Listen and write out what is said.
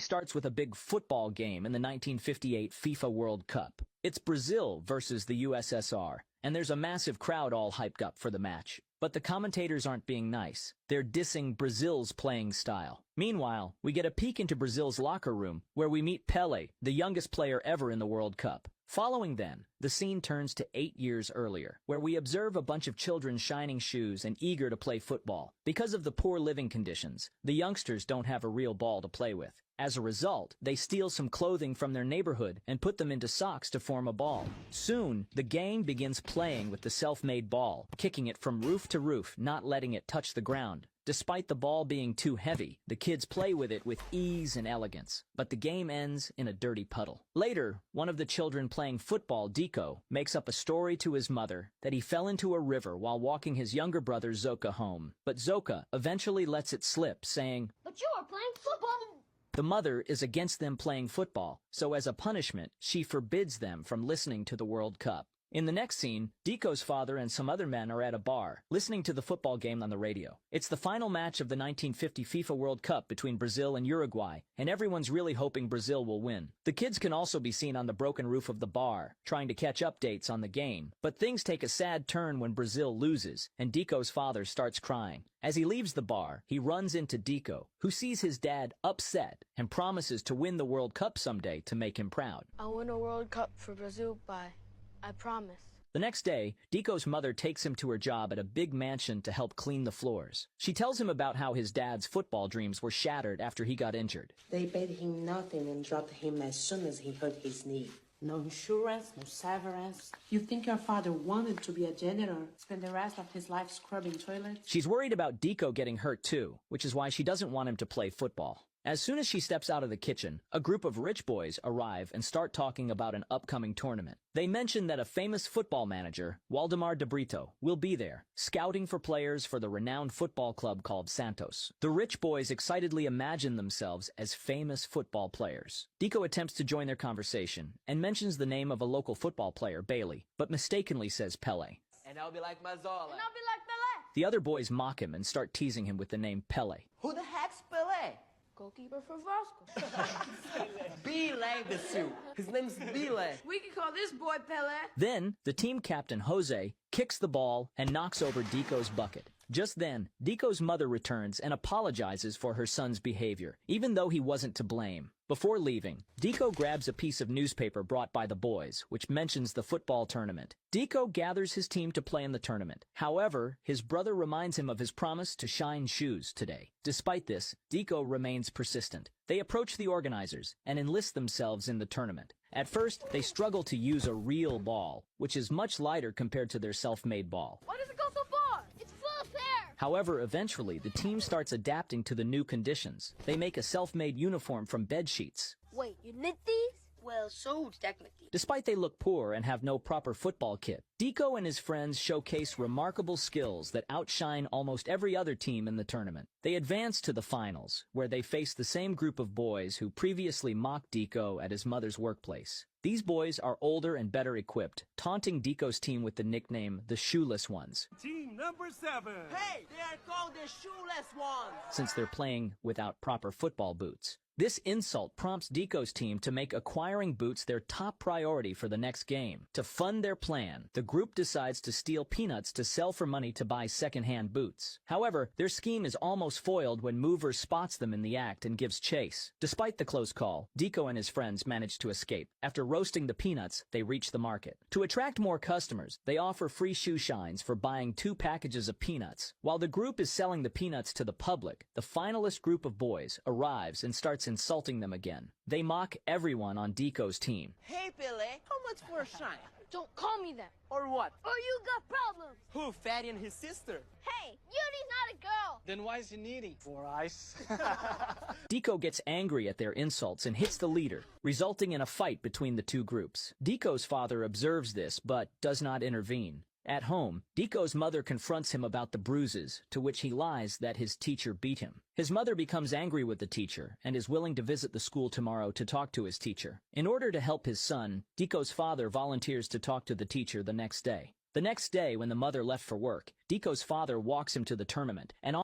starts with a big football game in the 1958 FIFA World Cup. It's Brazil versus the USSR, and there's a massive crowd all hyped up for the match. But the commentators aren't being nice. They're dissing Brazil's playing style. Meanwhile, we get a peek into Brazil's locker room, where we meet Pele, the youngest player ever in the World Cup. Following then, the scene turns to 8 years earlier, where we observe a bunch of children shining shoes and eager to play football. Because of the poor living conditions, the youngsters don't have a real ball to play with. As a result, they steal some clothing from their neighborhood and put them into socks to form a ball. Soon, the gang begins playing with the self-made ball, kicking it from roof to roof, not letting it touch the ground. Despite the ball being too heavy, the kids play with it with ease and elegance, but the game ends in a dirty puddle. Later, one of the children playing football, Deco, makes up a story to his mother that he fell into a river while walking his younger brother Zoka home. But Zoka eventually lets it slip, saying, "But you are playing football!" The mother is against them playing football, so as a punishment, she forbids them from listening to the World Cup. In the next scene, Deco's father and some other men are at a bar, listening to the football game on the radio. It's the final match of the 1950 FIFA World Cup between Brazil and Uruguay, and everyone's really hoping Brazil will win. The kids can also be seen on the broken roof of the bar, trying to catch updates on the game. But things take a sad turn when Brazil loses, and Deco's father starts crying. As he leaves the bar, he runs into Deco, who sees his dad upset and promises to win the World Cup someday to make him proud. "I'll win a World Cup for Brazil I promise." The next day, Deco's mother takes him to her job at a big mansion to help clean the floors. She tells him about how his dad's football dreams were shattered after he got injured. They paid him nothing and dropped him as soon as he hurt his knee. No insurance, no severance. You think your father wanted to be a janitor, spend the rest of his life scrubbing toilets? She's worried about Deco getting hurt too, which is why she doesn't want him to play football. As soon as she steps out of the kitchen, a group of rich boys arrive and start talking about an upcoming tournament. They mention that a famous football manager, Waldemar de Brito, will be there, scouting for players for the renowned football club called Santos. The rich boys excitedly imagine themselves as famous football players. Deco attempts to join their conversation and mentions the name of a local football player, Bailey, but mistakenly says Pele. "And I'll be like Mazzola." And I'll be like Pele! The other boys mock him and start teasing him with the name Pele. "Who the heck's Pele?" Goalkeeper for Vasco. Bele, imbecile. His name's Bele. We can call this boy Pele. Then, the team captain, Jose, kicks the ball and knocks over Deco's bucket. Just then, Deco's mother returns and apologizes for her son's behavior, even though he wasn't to blame. Before leaving, Deco grabs a piece of newspaper brought by the boys, which mentions the football tournament. Deco gathers his team to play in the tournament. However, his brother reminds him of his promise to shine shoes today. Despite this, Deco remains persistent. They approach the organizers and enlist themselves in the tournament. At first, they struggle to use a real ball, which is much lighter compared to their self-made ball. Why does it go so far? It's full of hair! However, eventually, the team starts adapting to the new conditions. They make a self-made uniform from bed sheets. Wait, you knit these? Well, so technically. Despite they look poor and have no proper football kit, Deco and his friends showcase remarkable skills that outshine almost every other team in the tournament. They advance to the finals, where they face the same group of boys who previously mocked Deco at his mother's workplace. These boys are older and better equipped, taunting Deco's team with the nickname the Shoeless Ones. Team number 7. Hey, they are called the shoeless ones. Since they're playing without proper football boots. This insult prompts Deco's team to make acquiring boots their top priority for the next game. To fund their plan, the group decides to steal peanuts to sell for money to buy second-hand boots. However, their scheme is almost foiled when Mover spots them in the act and gives chase. Despite the close call, Deco and his friends manage to escape. After roasting the peanuts, they reach the market. To attract more customers, they offer free shoe shines for buying 2 packages of peanuts. While the group is selling the peanuts to the public, the finalist group of boys arrives and starts insulting them again. They mock everyone on Deco's team. "Hey, Pele, how much for a shine?" Don't call me that, "Or what?" or you got problems! "Who, Fatty and his sister?" Hey, Yuri's not a girl! "Then why is he needing 4 ice?" Deco gets angry at their insults and hits the leader, resulting in a fight between the two groups. Deco's father observes this, but does not intervene. At home, Deco's mother confronts him about the bruises, to which he lies that his teacher beat him. His mother becomes angry with the teacher and is willing to visit the school tomorrow to talk to his teacher. In order to help his son, Deco's father volunteers to talk to the teacher the next day. The next day, when the mother left for work, Deco's father walks him to the tournament and